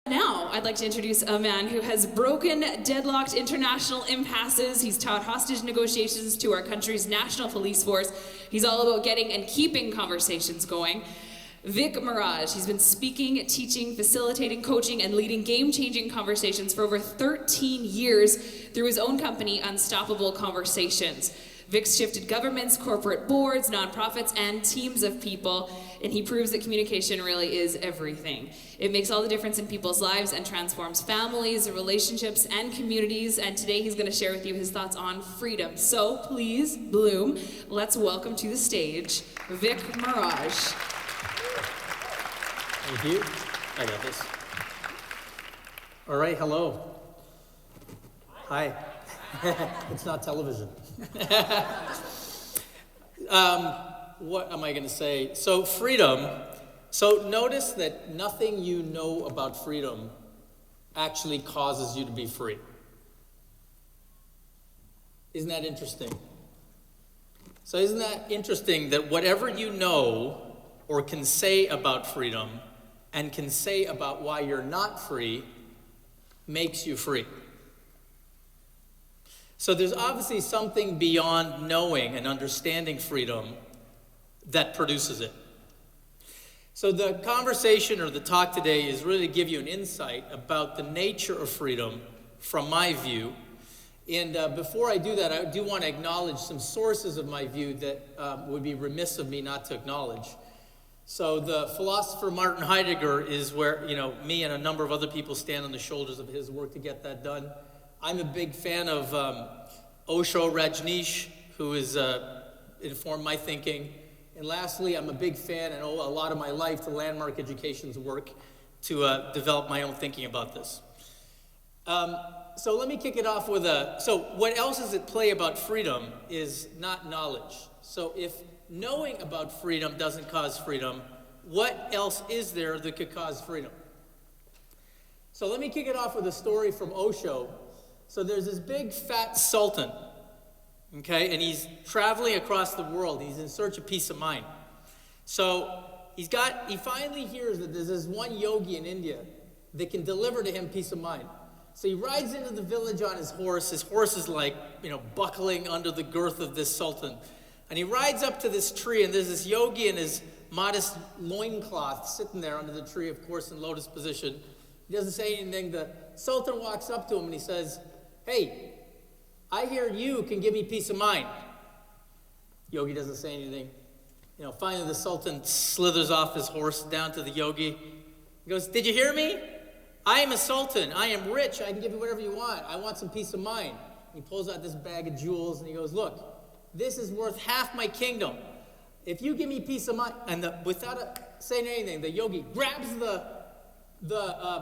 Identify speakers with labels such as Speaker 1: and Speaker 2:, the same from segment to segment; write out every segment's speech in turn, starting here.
Speaker 1: Now, I'd like to introduce a man who has broken deadlocked international impasses. He's taught hostage negotiations to our country's national police force. He's all about getting and keeping conversations going. Vik Maraj, he's been speaking, teaching, facilitating, coaching, and leading game-changing conversations for over 13 years through his own company, Unstoppable Conversations. Vik's shifted governments, corporate boards, nonprofits, and teams of people, and he proves that communication really is everything. It makes all the difference in people's lives and transforms families, relationships, and communities, and today he's going to share with you his thoughts on freedom. So please, Bloom, let's welcome to the stage, Vik Maraj.
Speaker 2: Thank you. I got this. All right, hello. Hi. It's not television. What am I going to say? So freedom. So notice that nothing you know about freedom actually causes you to be free. Isn't that interesting? So isn't that interesting that whatever you know or can say about freedom and can say about why you're not free makes you free? So there's obviously something beyond knowing and understanding freedom that produces it. So the conversation or the talk today is really to give you an insight about the nature of freedom from my view. And before I do that, I do want to acknowledge some sources of my view that would be remiss of me not to acknowledge. So the philosopher Martin Heidegger is where, me and a number of other people stand on the shoulders of his work to get that done. I'm a big fan of Osho Rajneesh, who has informed my thinking. And lastly, I'm a big fan and owe a lot of my life to Landmark Education's work to develop my own thinking about this. So let me kick it off with so what else is at play about freedom is not knowledge. So if knowing about freedom doesn't cause freedom, what else is there that could cause freedom? So let me kick it off with a story from Osho. So there's this big fat sultan, okay, and he's traveling across the world. He's in search of peace of mind. So he finally hears that there's this one yogi in India that can deliver to him peace of mind. So he rides into the village on his horse. His horse is like, buckling under the girth of this sultan. And he rides up to this tree, and there's this yogi in his modest loincloth sitting there under the tree, of course, in lotus position. He doesn't say anything. The sultan walks up to him and he says, "Hey, I hear you can give me peace of mind." Yogi doesn't say anything. Finally the sultan slithers off his horse down to the yogi. He goes, "Did you hear me? I am a sultan. I am rich. I can give you whatever you want. I want some peace of mind." He pulls out this bag of jewels and he goes, "Look, this is worth half my kingdom. If you give me peace of mind," and without saying anything, the yogi grabs the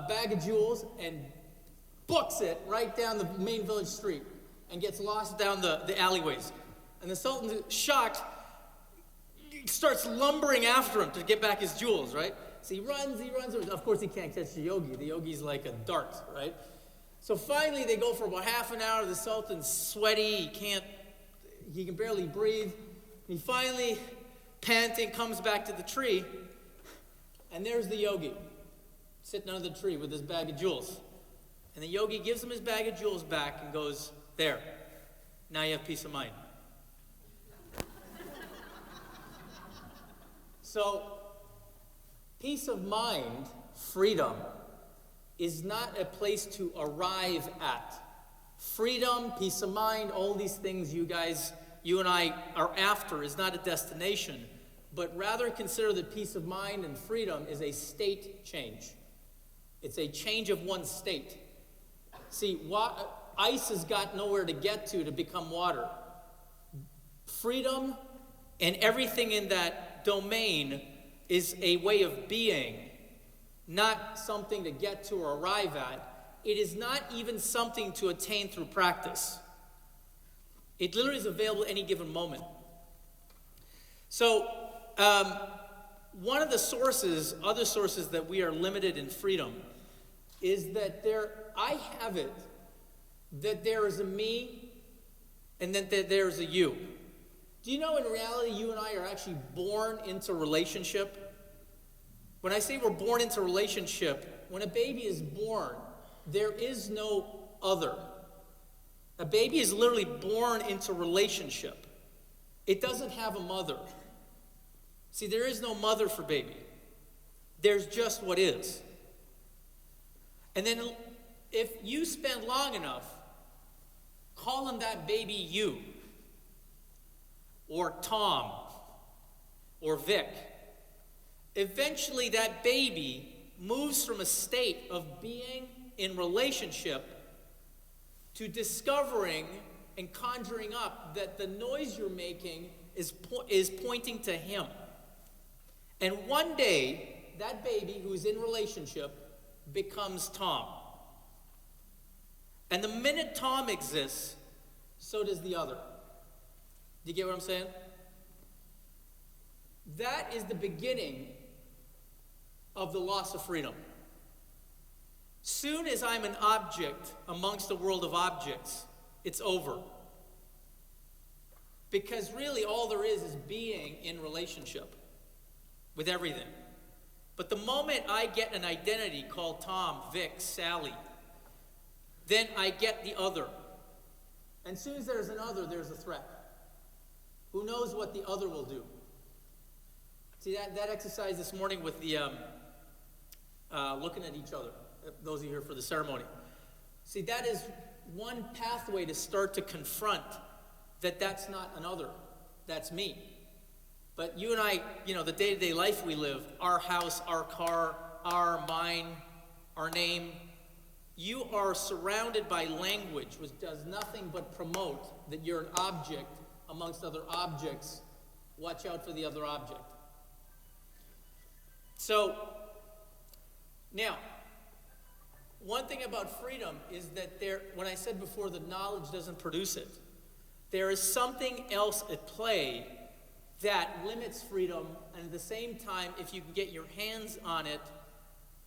Speaker 2: bag of jewels and books it right down the main village street and gets lost down the alleyways. And the sultan, shocked, starts lumbering after him to get back his jewels, right? So he runs. Of course, he can't catch the yogi. The yogi's like a dart, right? So finally, they go for about half an hour. The sultan's sweaty. He can barely breathe. He finally, panting, comes back to the tree. And there's the yogi, sitting under the tree with his bag of jewels. And the yogi gives him his bag of jewels back and goes, "There, now you have peace of mind." So, peace of mind, freedom, is not a place to arrive at. Freedom, peace of mind, all these things you and I are after is not a destination, but rather consider that peace of mind and freedom is a state change. It's a change of one's state. See, ice has got nowhere to get to become water. Freedom and everything in that domain is a way of being, not something to get to or arrive at. It is not even something to attain through practice. It literally is available at any given moment. So, one of the other sources that we are limited in freedom is that I have it that there is a me and that there is a you. Do you know in reality you and I are actually born into relationship? When I say we're born into relationship, when a baby is born, there is no other. A baby is literally born into relationship. It doesn't have a mother. See, there is no mother for baby. There's just what is. And then if you spend long enough calling that baby you, or Tom, or Vik, eventually that baby moves from a state of being in relationship to discovering and conjuring up that the noise you're making is pointing to him. And one day, that baby who's in relationship becomes Tom. And the minute Tom exists, so does the other. Do you get what I'm saying? That is the beginning of the loss of freedom. Soon as I'm an object amongst a world of objects, it's over. Because really all there is being in relationship with everything. But the moment I get an identity called Tom, Vik, Sally, then I get the other. And as soon as there's an other, there's a threat. Who knows what the other will do? See, that exercise this morning with the looking at each other, those of you here for the ceremony. See, that is one pathway to start to confront that that's not another, that's me. But you and I, the day-to-day life we live, our house, our car, our mine, our name, you are surrounded by language which does nothing but promote that you're an object amongst other objects. Watch out for the other object. So, now, one thing about freedom is that when I said before that knowledge doesn't produce it, there is something else at play that limits freedom, and at the same time, if you can get your hands on it,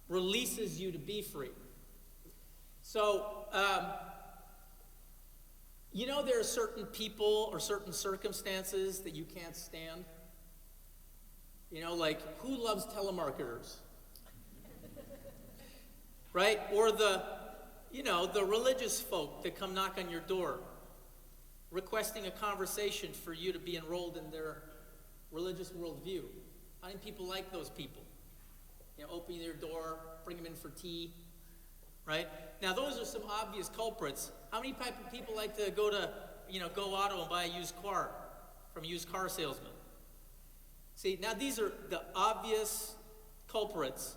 Speaker 2: releases you to be free. So, there are certain people or certain circumstances that you can't stand. Like, who loves telemarketers? Right? Or the religious folk that come knock on your door, requesting a conversation for you to be enrolled in their religious worldview. How many people like those people? Opening their door, bring them in for tea, right? Now, those are some obvious culprits. How many people like to go to, Go Auto and buy a used car from a used car salesman? See, now these are the obvious culprits,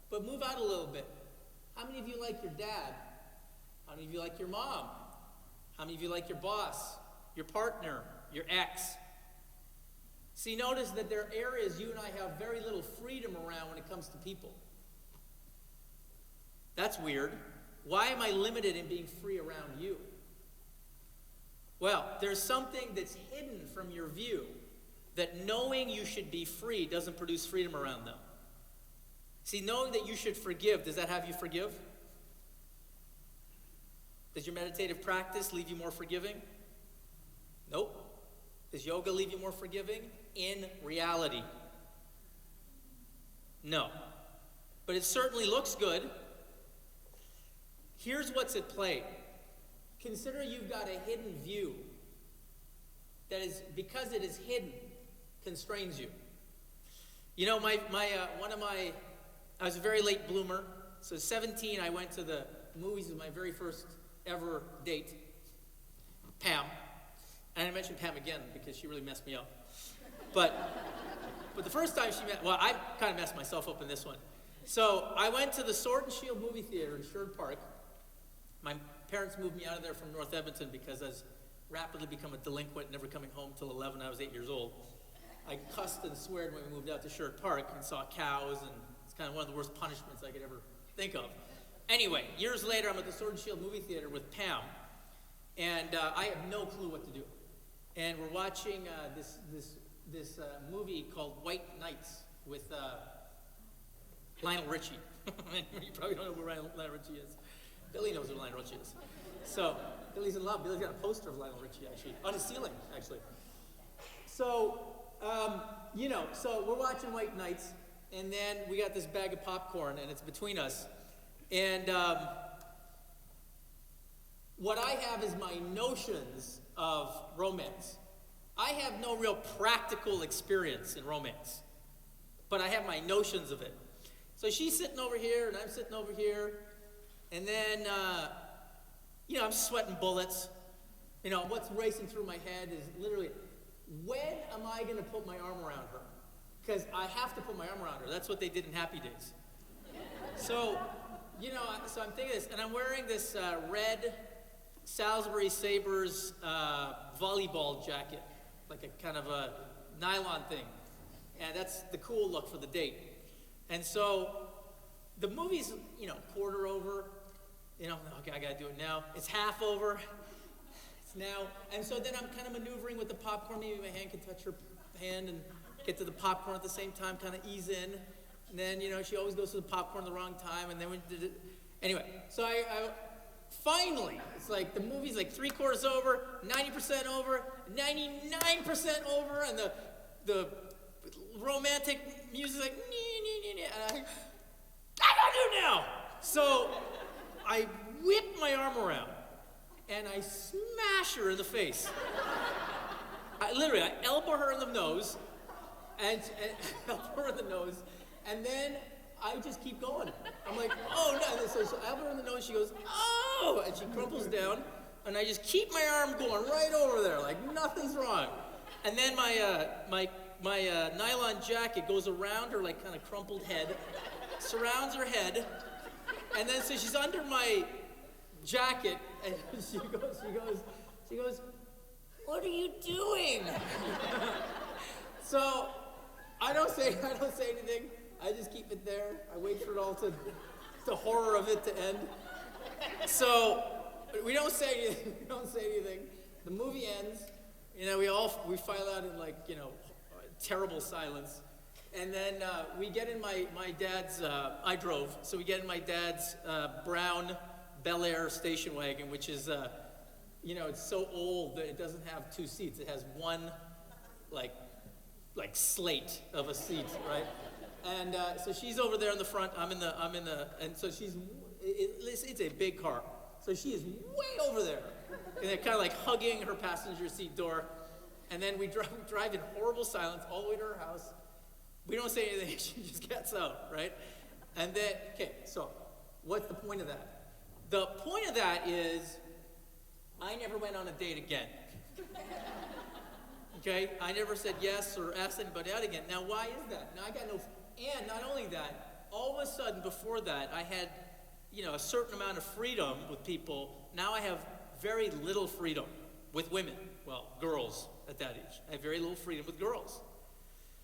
Speaker 2: but move out a little bit. How many of you like your dad? How many of you like your mom? How many of you like your boss, your partner, your ex? See, notice that there are areas you and I have very little freedom around when it comes to people. That's weird. Why am I limited in being free around you? Well, there's something that's hidden from your view that knowing you should be free doesn't produce freedom around them. See, knowing that you should forgive, does that have you forgive? Does your meditative practice leave you more forgiving? Nope. Does yoga leave you more forgiving? In reality, no. But it certainly looks good. Here's what's at play. Consider you've got a hidden view that is, because it is hidden, constrains you. I was a very late bloomer. So 17, I went to the movies with my very first ever date, Pam. And I mentioned Pam again because she really messed me up. But the first time I kind of messed myself up in this one. So I went to the Sword and Shield movie theater in Sherwood Park. My parents moved me out of there from North Edmonton because I was rapidly become a delinquent, never coming home till 11. I was 8 years old. I cussed and sweared when we moved out to Sherwood Park and saw cows, and it's kind of one of the worst punishments I could ever think of. Anyway, years later, I'm at the Sword and Shield movie theater with Pam, and I have no clue what to do. And we're watching this movie called White Nights with Lionel Richie. You probably don't know who Lionel Richie is. Billy knows who Lionel Richie is. So Billy's in love. Billy's got a poster of Lionel Richie, actually, on his ceiling, actually. So, so we're watching White Nights, and then we got this bag of popcorn, and it's between us. And what I have is my notions of romance. I have no real practical experience in romance, but I have my notions of it. So she's sitting over here, and I'm sitting over here, and then, I'm sweating bullets. What's racing through my head is literally, when am I going to put my arm around her? Because I have to put my arm around her. That's what they did in Happy Days. So, so I'm thinking this, and I'm wearing this red Salisbury Sabres volleyball jacket, like a kind of a nylon thing. And that's the cool look for the date. And so the movie's, quarter over. Okay, I gotta do it now. It's half over. It's now. And so then I'm kind of maneuvering with the popcorn. Maybe my hand can touch her hand and get to the popcorn at the same time, kind of ease in. And then, she always goes to the popcorn the wrong time. And then we did it. Anyway, so I finally, it's like the movie's like 3/4 over, 90% over, 99% over, and the romantic music like, and I gotta do it now. So I whip my arm around and I smash her in the face. I elbow her in the nose, and then I just keep going. I'm like, oh no. So I elbow her in the nose, she goes, oh, and she crumples down, and I just keep my arm going right over there, like nothing's wrong. And then my nylon jacket goes around her, like kind of crumpled head, surrounds her head, and then so she's under my jacket, and she goes, what are you doing? So I don't say anything. I just keep it there. I wait for it all to the horror of it to end. So we don't say anything. The movie ends. We file out in terrible silence. And then we get in my dad's, I drove, so we get in my dad's brown Bel Air station wagon, which is, it's so old that it doesn't have two seats. It has one, like slate of a seat, right? And so she's over there in the front. I'm in the, and so it's a big car. So she is way over there, and they're kind of like hugging her passenger seat door. And then we drive in horrible silence all the way to her house. We don't say anything. She just gets out, right? And then, okay, so what's the point of that? The point of that is I never went on a date again. Okay? I never said yes or asked anybody out again. Now, why is that? Now, I got no... And not only that, all of a sudden before that, I had, a certain amount of freedom with people. Now I have very little freedom with women. Well, girls at that age. I have very little freedom with girls.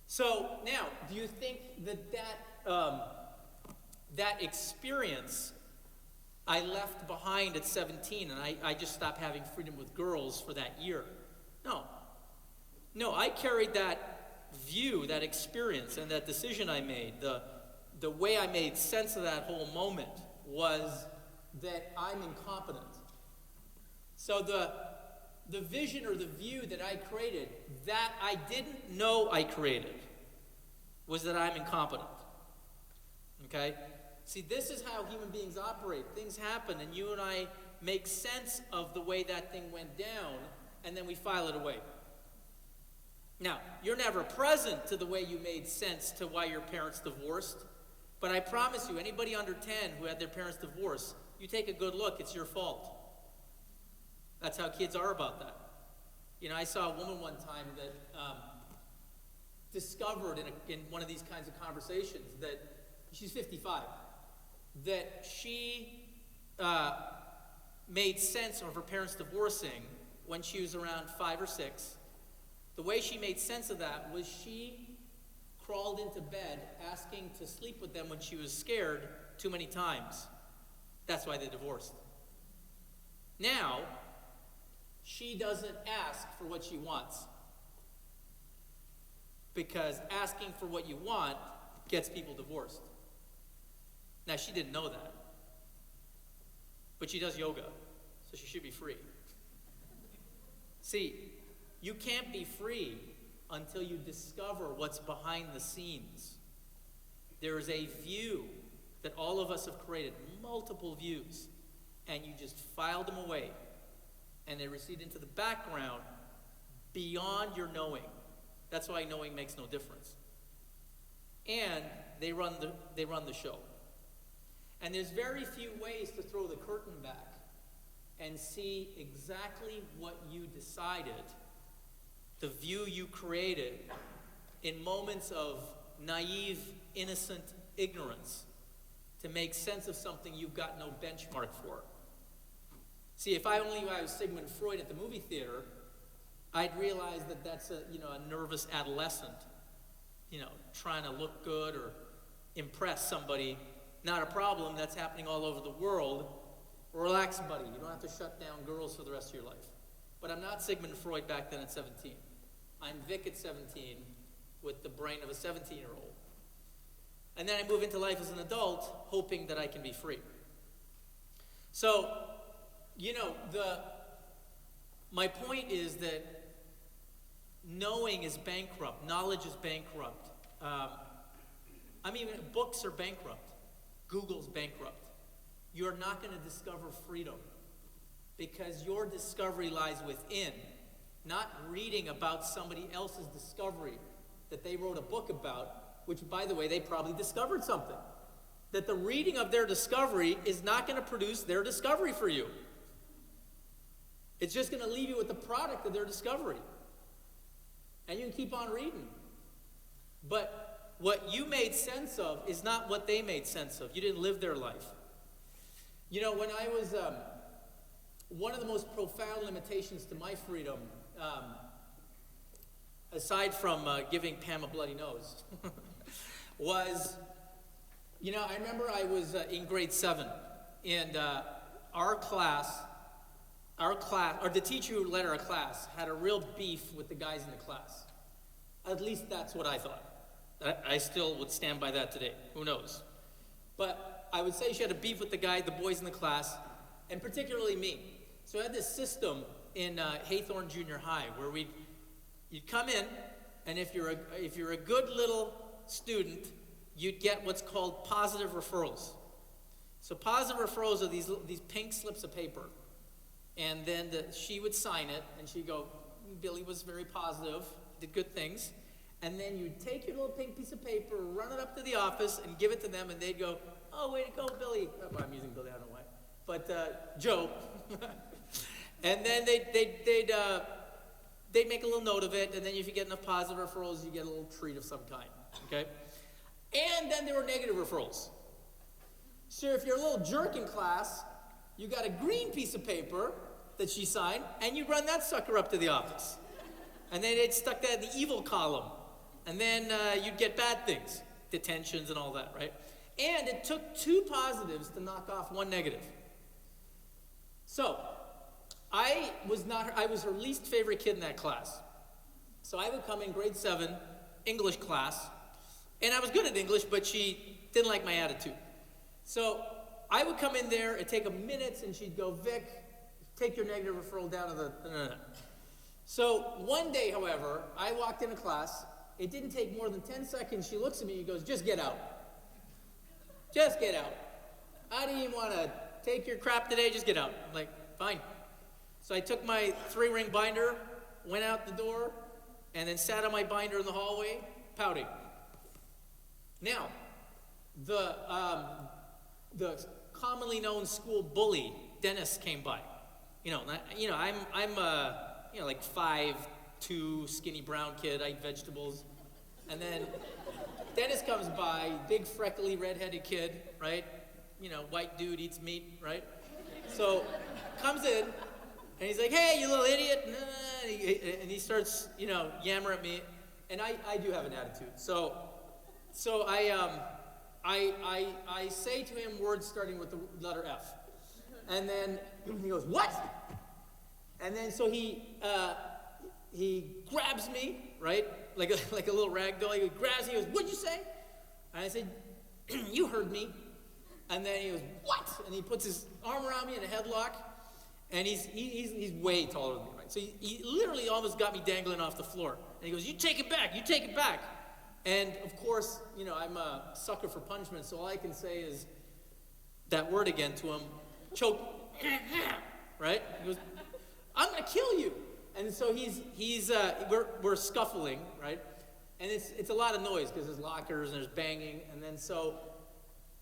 Speaker 2: So now, do you think that experience I left behind at 17 and I just stopped having freedom with girls for that year? No, I carried that view, that experience, and that decision I made, the way I made sense of that whole moment was that I'm incompetent. So the vision or the view that I created, that I didn't know I created, was that I'm incompetent. Okay? See, this is how human beings operate. Things happen, and you and I make sense of the way that thing went down, and then we file it away. Now, you're never present to the way you made sense to why your parents divorced, but I promise you, anybody under 10 who had their parents divorce, you take a good look, it's your fault. That's how kids are about that. I saw a woman one time that discovered in one of these kinds of conversations that she's 55, that she made sense of her parents divorcing when she was around 5 or 6. The way she made sense of that was she crawled into bed asking to sleep with them when she was scared too many times. That's why they divorced. Now, she doesn't ask for what she wants, because asking for what you want gets people divorced. Now, she didn't know that, but she does yoga, so she should be free. See, you can't be free until you discover what's behind the scenes. there is a view that all of us have created, multiple views, and you just filed them away, and they recede into the background beyond your knowing. That's why knowing makes no difference. And they run the show. And there's very few ways to throw the curtain back and see exactly what you decided, the view you created in moments of naive, innocent ignorance to make sense of something you've got no benchmark for. See, if I only knew I was Sigmund Freud at the movie theater, I'd realize that that's a nervous adolescent, trying to look good or impress somebody. Not a problem. That's happening all over the world. Relax, buddy. You don't have to shut down girls for the rest of your life. But I'm not Sigmund Freud back then at 17. I'm Vik at 17 with the brain of a 17-year-old. And then I move into life as an adult, hoping that I can be free. So, my point is that knowing is bankrupt. Knowledge is bankrupt. Books are bankrupt. Google's bankrupt. You're not going to discover freedom because your discovery lies within, not reading about somebody else's discovery that they wrote a book about, which, by the way, they probably discovered something. That the reading of their discovery is not going to produce their discovery for you. It's just going to leave you with the product of their discovery. And you can keep on reading. But what you made sense of is not what they made sense of. You didn't live their life. When I was, one of the most profound limitations to my freedom, aside from giving Pam a bloody nose, was, I remember I was in grade 7, and the teacher who led our class had a real beef with the guys in the class. At least that's what I thought. I still would stand by that today. Who knows? But I would say she had a beef with the boys in the class, and particularly me. So I had this system in Haythorne Junior High where you'd come in, and if you're a good little student, you'd get what's called positive referrals. So positive referrals are these pink slips of paper. And then she would sign it, and she'd go, Billy was very positive, did good things. And then you'd take your little pink piece of paper, run it up to the office, and give it to them, and they'd go, oh, way to go, Billy. Well, I'm using Billy, I don't know why. But Joe. And then they'd make a little note of it, and then if you get enough positive referrals, you get a little treat of some kind, okay? And then there were negative referrals. So if you're a little jerk in class, you got a green piece of paper that she signed, and you run that sucker up to the office. And then they'd stuck that in the evil column. And then you'd get bad things, detentions and all that, right? And it took 2 positives to knock off 1 negative. So, I was her least favorite kid in that class. So I would come in grade 7, English class, and I was good at English, but she didn't like my attitude. So I would come in there, it'd take a minute, and she'd go, Vic, take your negative referral down to the... So one day, however, I walked into class. It didn't take more than 10 seconds. She looks at me and goes, just get out. Just get out. I didn't even want to take your crap today. Just get out. I'm like, fine. So I took my 3-ring binder, went out the door, and then sat on my binder in the hallway, pouting. Now, the commonly known school bully, Dennis, came by. I'm like 5'2", skinny brown kid. I eat vegetables. And then Dennis comes by, big freckly redheaded kid, right? White dude eats meat, right? So comes in, and he's like, hey, you little idiot. And he starts, yammer at me. And I do have an attitude. So I say to him words starting with the letter F. And then he goes, what? And then so he grabs me, right? Like a little rag doll. He grabs me, he goes, what'd you say? And I said, you heard me. And then he goes, what? And he puts his arm around me in a headlock. And he's way taller than me, right? So he literally almost got me dangling off the floor. And he goes, you take it back, you take it back. And of course, I'm a sucker for punishment, so all I can say is that word again to him, choke, right? He goes, I'm gonna kill you. And so we're scuffling, right? And it's a lot of noise because there's lockers and there's banging. And then so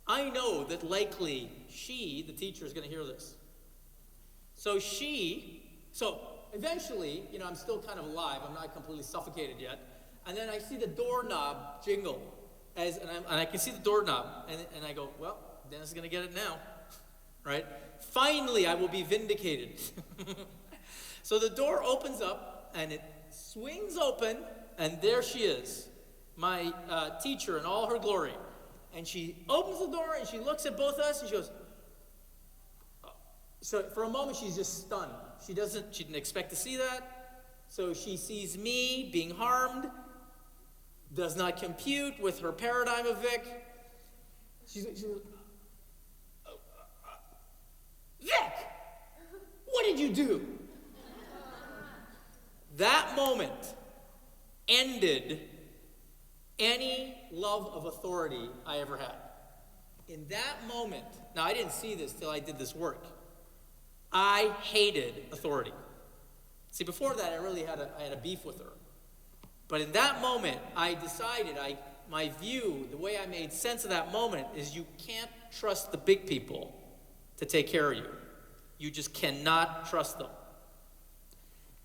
Speaker 2: I know that likely she, the teacher, is gonna hear this. So eventually, I'm still kind of alive. I'm not completely suffocated yet. And then I see the doorknob jingle, and I can see the doorknob, and I go, well, Dennis is going to get it now, right? Finally, I will be vindicated. So the door opens up, and it swings open, and there she is, my teacher in all her glory. And she opens the door, and she looks at both of us, and she goes, so for a moment, she's just stunned. She didn't expect to see that. So she sees me being harmed, does not compute with her paradigm of Vik. She goes, Vik, what did you do? That moment ended any love of authority I ever had. In that moment, now I didn't see this till I did this work. I hated authority. See, before that, I had a beef with her. But in that moment, I decided, my view, the way I made sense of that moment is you can't trust the big people to take care of you. You just cannot trust them.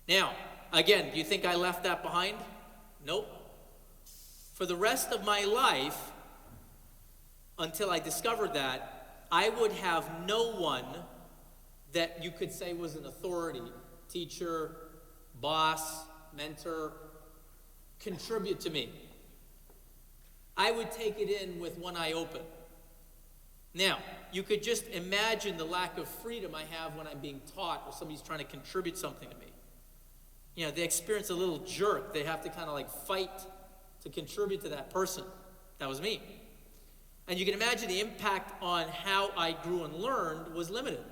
Speaker 2: Now, again, do you think I left that behind? Nope. For the rest of my life, until I discovered that, I would have no one that you could say was an authority, teacher, boss, mentor, contribute to me. I would take it in with one eye open. Now, you could just imagine the lack of freedom I have when I'm being taught or somebody's trying to contribute something to me. They experience a little jerk. They have to kind of fight to contribute to that person. That was me. And you can imagine the impact on how I grew and learned was limited.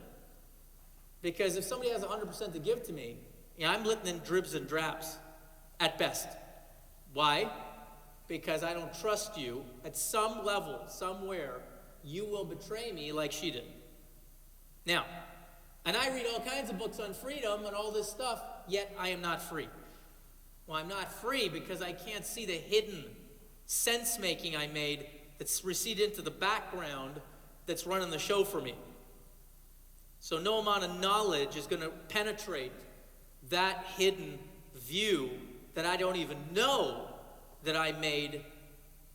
Speaker 2: Because if somebody has 100% to give to me, I'm letting in dribs and drabs at best. Why? Because I don't trust you. At some level, somewhere, you will betray me like she did. Now, and I read all kinds of books on freedom and all this stuff, yet I am not free. Well, I'm not free because I can't see the hidden sense-making I made that's receded into the background that's running the show for me. So no amount of knowledge is going to penetrate that hidden view that I don't even know that I made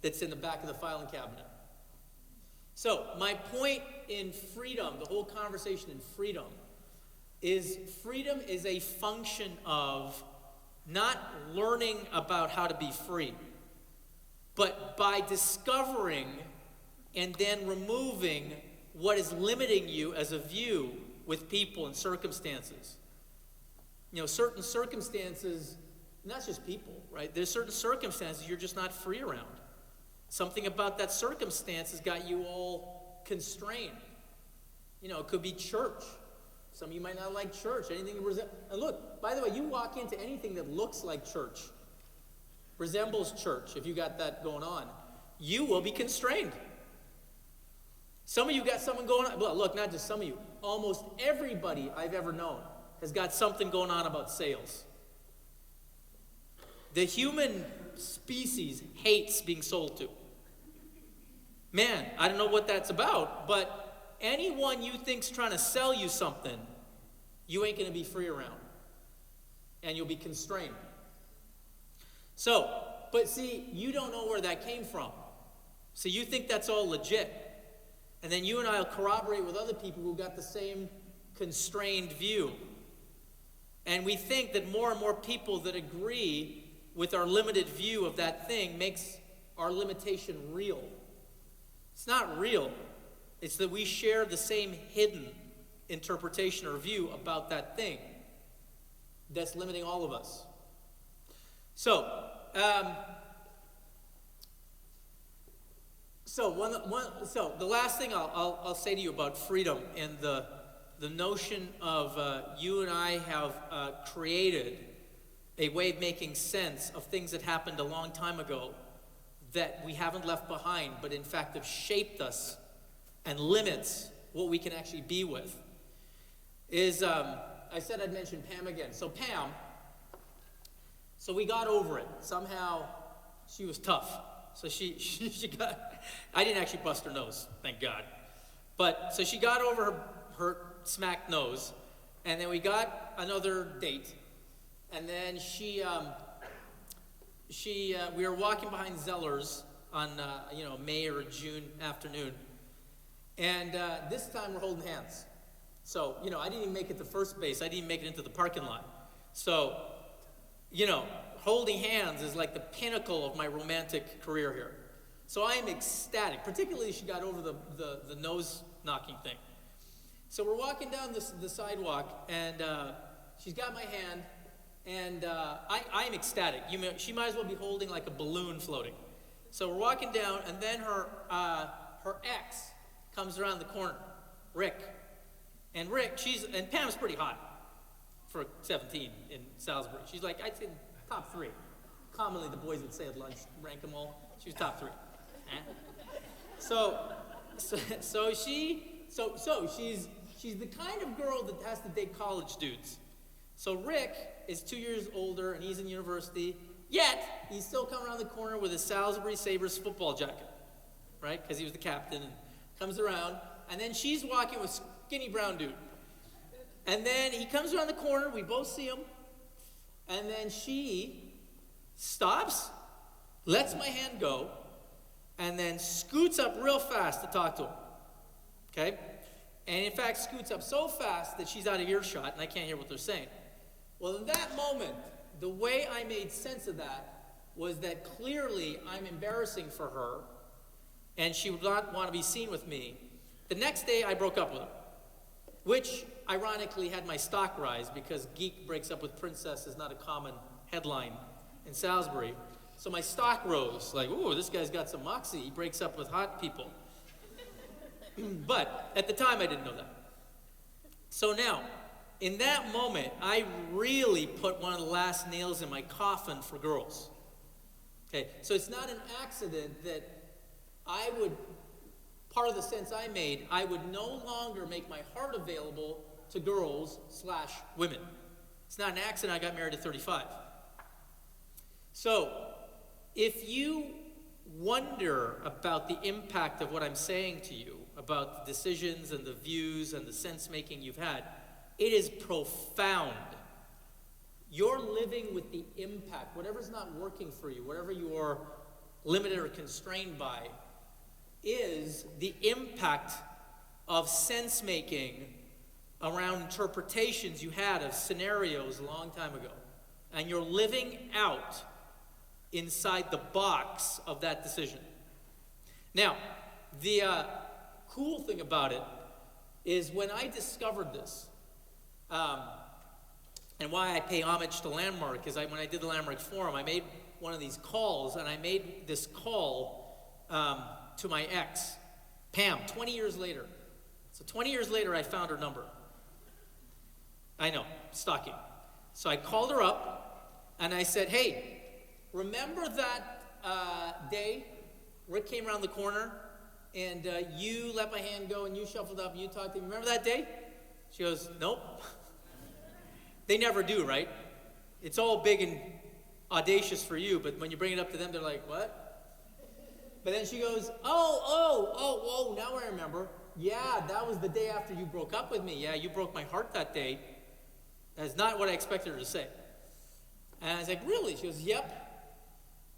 Speaker 2: that's in the back of the filing cabinet. So my point in freedom, the whole conversation in freedom is a function of not learning about how to be free, but by discovering and then removing what is limiting you as a view with people and circumstances. Certain circumstances, not just people, right? There's certain circumstances you're just not free around. Something about that circumstance has got you all constrained. It could be church. Some of you might not like church. Anything and look, by the way, you walk into anything that looks like church, resembles church, if you got that going on, you will be constrained. Some of you got something going on. Well, look, not just some of you. Almost everybody I've ever known has got something going on about sales. The human species hates being sold to. Man, I don't know what that's about, but anyone you think's trying to sell you something, you ain't going to be free around. And you'll be constrained. So, but see, you don't know where that came from. So you think that's all legit. And then you and I will corroborate with other people who got the same constrained view. And we think that more and more people that agree with our limited view of that thing makes our limitation real. It's not real. It's that we share the same hidden interpretation or view about that thing that's limiting all of us. So the last thing I'll say to you about freedom and the notion of you and I have created a way of making sense of things that happened a long time ago that we haven't left behind, but in fact have shaped us and limits what we can actually be with, is, I said I'd mention Pam again. So Pam, so we got over it. Somehow she was tough. So she got, I didn't actually bust her nose, thank God. But, so she got over her smacked nose, and then we got another date. And then we were walking behind Zeller's on, May or June afternoon. And this time we're holding hands. So, I didn't even make it to first base. I didn't even make it into the parking lot. So, holding hands is like the pinnacle of my romantic career here. So I am ecstatic, particularly she got over the nose knocking thing. So we're walking down the sidewalk, and she's got my hand, and I'm ecstatic. She might as well be holding like a balloon floating. So we're walking down, and then her ex comes around the corner, Rick. And and Pam's pretty hot for 17 in Salisbury. She's like, I'd say top 3. Commonly the boys would say at lunch, rank them all. She was top 3. So she's the kind of girl that has to date college dudes. So Rick is 2 years older and he's in university, yet he's still coming around the corner with his Salisbury Sabres football jacket, right? Because he was the captain, and comes around, and then she's walking with skinny brown dude. And then he comes around the corner, we both see him, and then she stops, lets my hand go, and then scoots up real fast to talk to him. Okay? And in fact, scoots up so fast that she's out of earshot and I can't hear what they're saying. Well, in that moment, the way I made sense of that was that clearly I'm embarrassing for her and she would not want to be seen with me. The next day, I broke up with her, which ironically had my stock rise because geek breaks up with princess is not a common headline in Salisbury. So my stock rose, like, ooh, this guy's got some moxie. He breaks up with hot people. But at the time, I didn't know that. So now, in that moment, I really put one of the last nails in my coffin for girls. Okay, so it's not an accident that part of the sense I made, I would no longer make my heart available to girls/women. It's not an accident I got married at 35. So, if you wonder about the impact of what I'm saying to you, about the decisions and the views and the sense-making you've had, it is profound. You're living with the impact, whatever's not working for you, whatever you are limited or constrained by, is the impact of sense-making around interpretations you had of scenarios a long time ago. And you're living out inside the box of that decision. Now, the cool thing about it is when I discovered this, and why I pay homage to Landmark is when I did the Landmark Forum, I made one of these calls, and I made this call to my ex, Pam, 20 years later. So 20 years later, I found her number. I know, stalking. So I called her up, and I said, hey, remember that day Rick came around the corner, and you let my hand go, and you shuffled up, and you talked to me. Remember that day? She goes, nope. They never do, right? It's all big and audacious for you, but when you bring it up to them, they're like, what? But then she goes, oh, now I remember. Yeah, that was the day after you broke up with me. Yeah, you broke my heart that day. That's not what I expected her to say. And I was like, really? She goes, yep.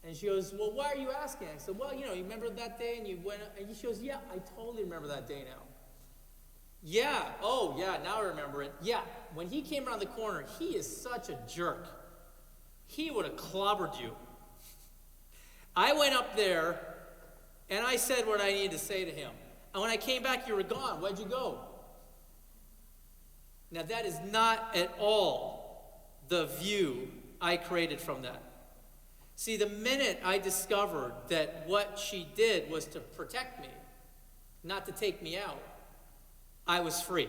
Speaker 2: And she goes, well, why are you asking? I said, well, you remember that day and you went, and she goes, yeah, I totally remember that day now. Yeah, oh, yeah, now I remember it. Yeah, when he came around the corner, he is such a jerk. He would have clobbered you. I went up there, and I said what I needed to say to him. And when I came back, you were gone. Where'd you go? Now, that is not at all the view I created from that. See, the minute I discovered that what she did was to protect me, not to take me out, I was free.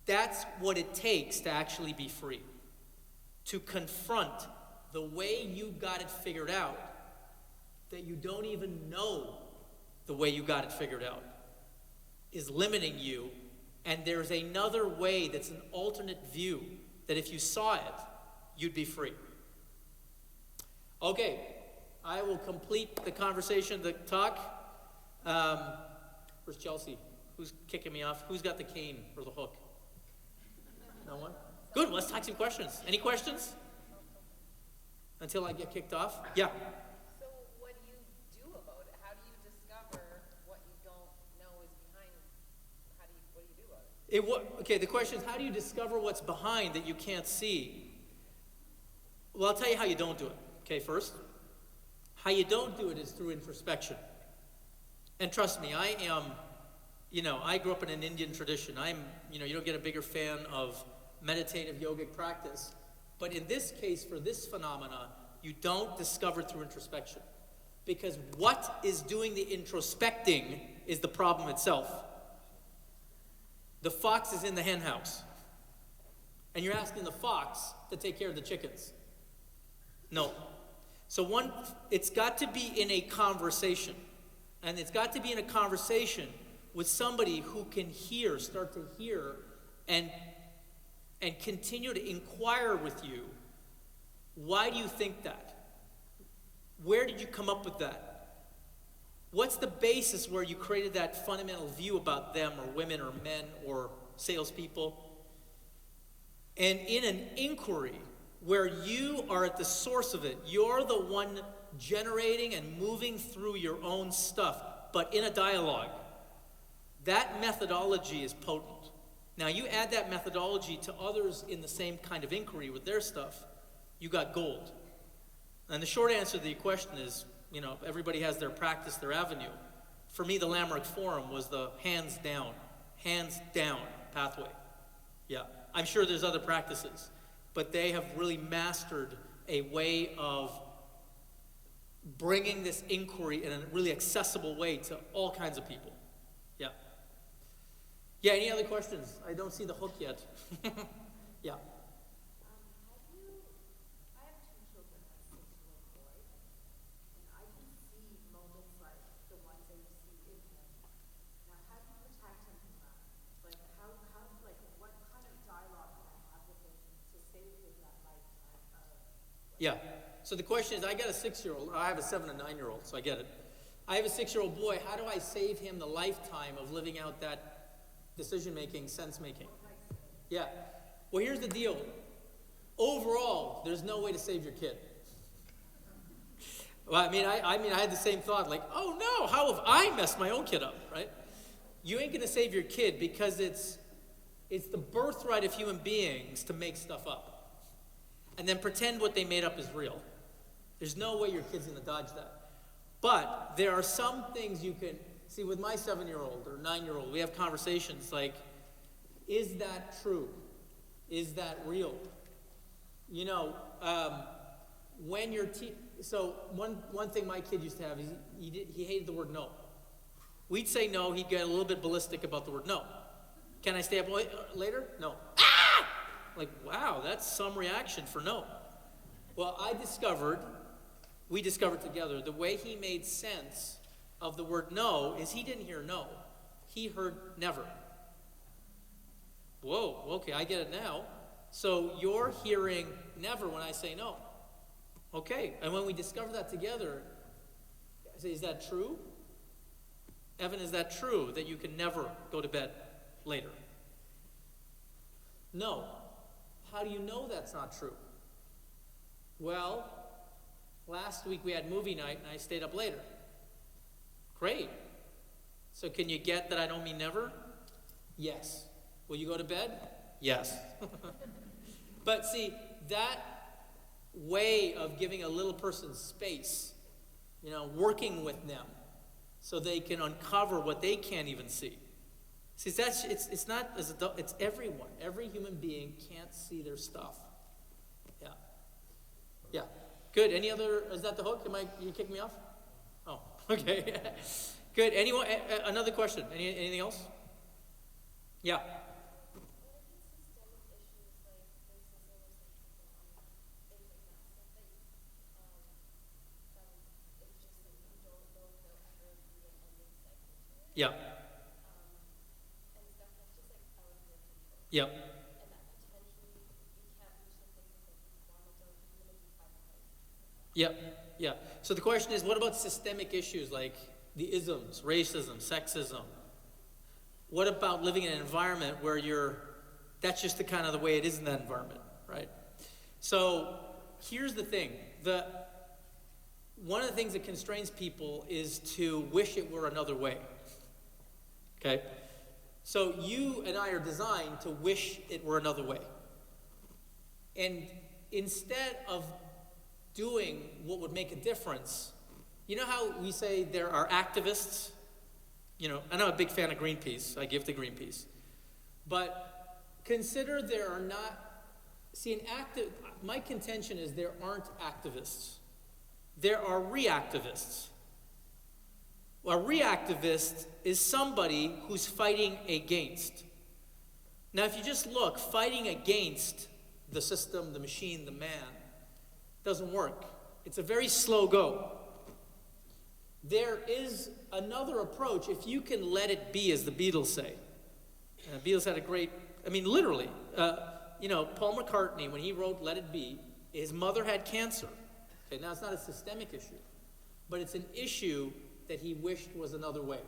Speaker 2: That's what it takes to actually be free. To confront the way you got it figured out that you don't even know the way you got it figured out is limiting you, and there's another way that's an alternate view that if you saw it, you'd be free. Okay, I will complete the conversation, the talk. Where's Chelsea? Who's kicking me off? Who's got the cane or the hook? No one? Good, let's talk some questions. Any questions? Until I get kicked off? Yeah.
Speaker 3: So what do you do about it? How do you discover what you don't know is behind? What do you do about it?
Speaker 2: Okay, the question is, how do you discover what's behind that you can't see? Well, I'll tell you how you don't do it. Okay, first. How you don't do it is through introspection. And trust me, I grew up in an Indian tradition. You don't get a bigger fan of meditative yogic practice. But in this case, for this phenomena, you don't discover through introspection. Because what is doing the introspecting is the problem itself. The fox is in the hen house. And you're asking the fox to take care of the chickens. No. So it's got to be in a conversation. And it's got to be in a conversation with somebody who can start to hear, and continue to inquire with you. Why do you think that? Where did you come up with that? What's the basis where you created that fundamental view about them or women or men or salespeople? And in an inquiry where you are at the source of it, you're the one generating and moving through your own stuff, but in a dialogue, that methodology is potent. Now, you add that methodology to others in the same kind of inquiry with their stuff, you got gold. And the short answer to the question is, everybody has their practice, their avenue. For me, the Lamerick Forum was the hands down pathway. Yeah, I'm sure there's other practices, but they have really mastered a way of bringing this inquiry in a really accessible way to all kinds of people. Yeah. Yeah, any other questions? I don't see the hook yet. Yeah.
Speaker 4: I have two children, a 6-year-old boy, and I can see moments like the ones that you see in him. Now, how do you protect him from that? Like, what kind of dialogue can I have with him to save him that lifetime?
Speaker 2: Yeah. So the question is, I got a 6-year-old. I have a 7 and 9-year-old, so I get it. I have a 6-year-old boy. How do I save him the lifetime of living out that decision-making, sense-making? Yeah. Well, here's the deal. Overall, there's no way to save your kid. Well, I had the same thought, like, oh no, how have I messed my own kid up, right? You ain't gonna save your kid because it's the birthright of human beings to make stuff up and then pretend what they made up is real. There's no way your kid's gonna dodge that. But there are some things you can see with my 7-year-old or 9-year-old. We have conversations like, is that true? Is that real? When you're so one thing my kid used to have is he hated the word no. We'd say no, he'd get a little bit ballistic about the word no. Can I stay up later? No. Ah! Like, wow, that's some reaction for no. Well, we discovered together, the way he made sense of the word no is he didn't hear no. He heard never. Whoa, okay, I get it now. So you're hearing never when I say no. Okay, and when we discover that together, I say, is that true? Evan, is that true that you can never go to bed later? No. How do you know that's not true? Well, last week we had movie night and I stayed up later. Great. So can you get that I don't mean never? Yes. Will you go to bed? Yes. But see, that way of giving a little person space, working with them so they can uncover what they can't even see. See, it's not as adult, it's everyone. Every human being can't see their stuff. Yeah. Yeah. Good. Any other, is that the hook? You kick me off? Oh, okay. Good. Anyone, another question? Anything else? Yeah. Yeah.
Speaker 3: and stuff that's just like out of your control.
Speaker 2: Yep.
Speaker 3: And that potentially you can't reach the things that you want to do even if you try the hardest.
Speaker 2: Yep. Yeah. So the question is, what about systemic issues like the isms, racism, sexism? What about living in an environment where that's just the kind of the way it is in that environment, right? So here's the thing. One of the things that constrains people is to wish it were another way. Okay? So you and I are designed to wish it were another way. And instead of doing what would make a difference, you know how we say there are activists? You know, I'm a big fan of Greenpeace. I give to Greenpeace. But consider there are not, my contention is there aren't activists. There are reactivists. A reactivist is somebody who's fighting against. Now, if you just look, fighting against the system, the machine, the man, doesn't work. It's a very slow go. There is another approach if you can let it be, as the Beatles say. The Beatles had a great, literally, Paul McCartney, when he wrote Let It Be, his mother had cancer. Okay, now it's not a systemic issue, but it's an issue that he wished was another way.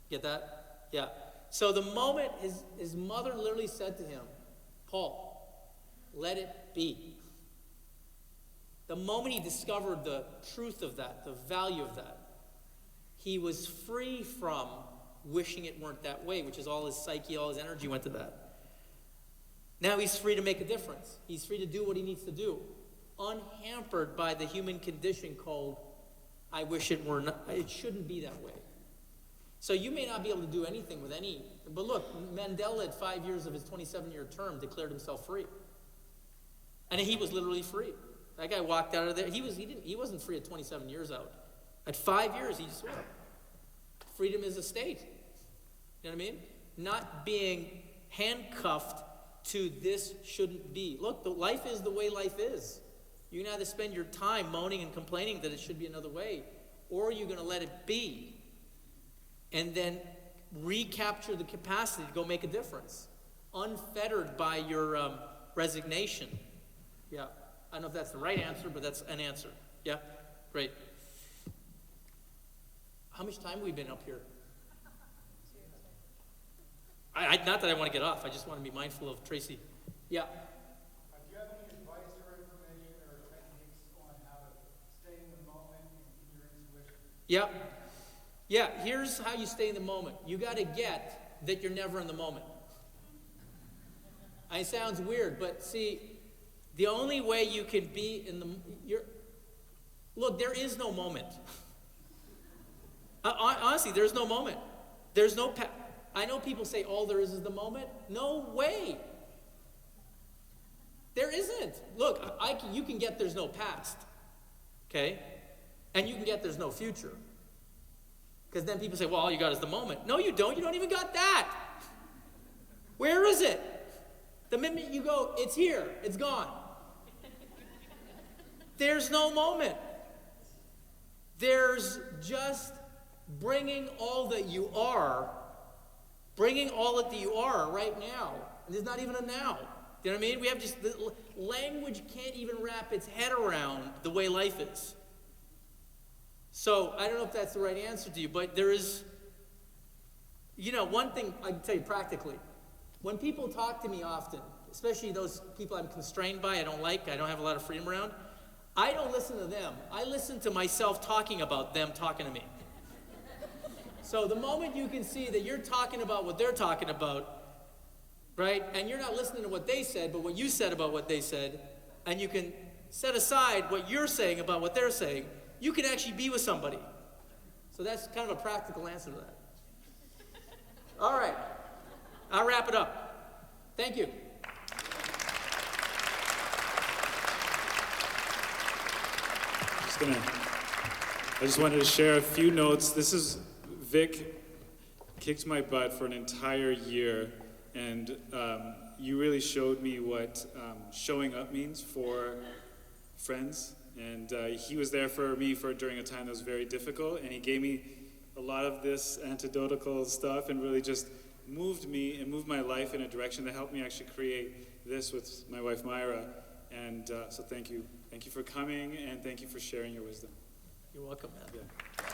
Speaker 2: Get that? Yeah. So the moment his mother literally said to him, Paul, let it be. The moment he discovered the truth of that, the value of that, he was free from wishing it weren't that way, which is all his psyche, all his energy went to that. Now he's free to make a difference. He's free to do what he needs to do, unhampered by the human condition called, I wish it were not, it shouldn't be that way. So you may not be able to do anything with any, but look, Mandela at 5 years of his 27-year term declared himself free. And he was literally free. That guy walked out of there. He wasn't free at 27 years out. At 5 years, he just went. Freedom is a state. You know what I mean? Not being handcuffed to this shouldn't be. Look, life is the way life is. You can either spend your time moaning and complaining that it should be another way, or you're going to let it be and then recapture the capacity to go make a difference, unfettered by your resignation. Yeah. I don't know if that's the right answer, but that's an answer. Yeah? Great. How much time have we been up here? Not that I want to get off. I just want to be mindful of Tracy. Yeah?
Speaker 5: Do you have any advice or information or techniques on how to stay in the moment and your intuition?
Speaker 2: Yeah. Yeah, here's how you stay in the moment. You got to get that you're never in the moment. It sounds weird, but see, the only way you can be in look, there is no moment. Honestly, there's no moment. There's no I know people say all there is the moment. No way. There isn't. Look, you can get there's no past. Okay? And you can get there's no future. Because then people say, well, all you got is the moment. No, you don't. You don't even got that. Where is it? The minute you go, it's here. It's gone. There's no moment. There's just bringing all that you are right now. And there's not even a now. You know what I mean? We have just, language can't even wrap its head around the way life is. So I don't know if that's the right answer to you, but there is, one thing I can tell you practically. When people talk to me often, especially those people I'm constrained by, I don't have a lot of freedom around, I don't listen to them. I listen to myself talking about them talking to me. So the moment you can see that you're talking about what they're talking about, right? And you're not listening to what they said, but what you said about what they said, and you can set aside what you're saying about what they're saying, you can actually be with somebody. So that's kind of a practical answer to that. All right. I'll wrap it up. Thank you.
Speaker 6: I just wanted to share a few notes. Vik kicked my butt for an entire year, and you really showed me what showing up means for friends. And he was there for me during a time that was very difficult, and he gave me a lot of this anecdotal stuff and really just moved me and moved my life in a direction that helped me actually create this with my wife Myra. And so thank you. Thank you for coming, and thank you for sharing your wisdom.
Speaker 2: You're welcome, man.
Speaker 6: Yeah.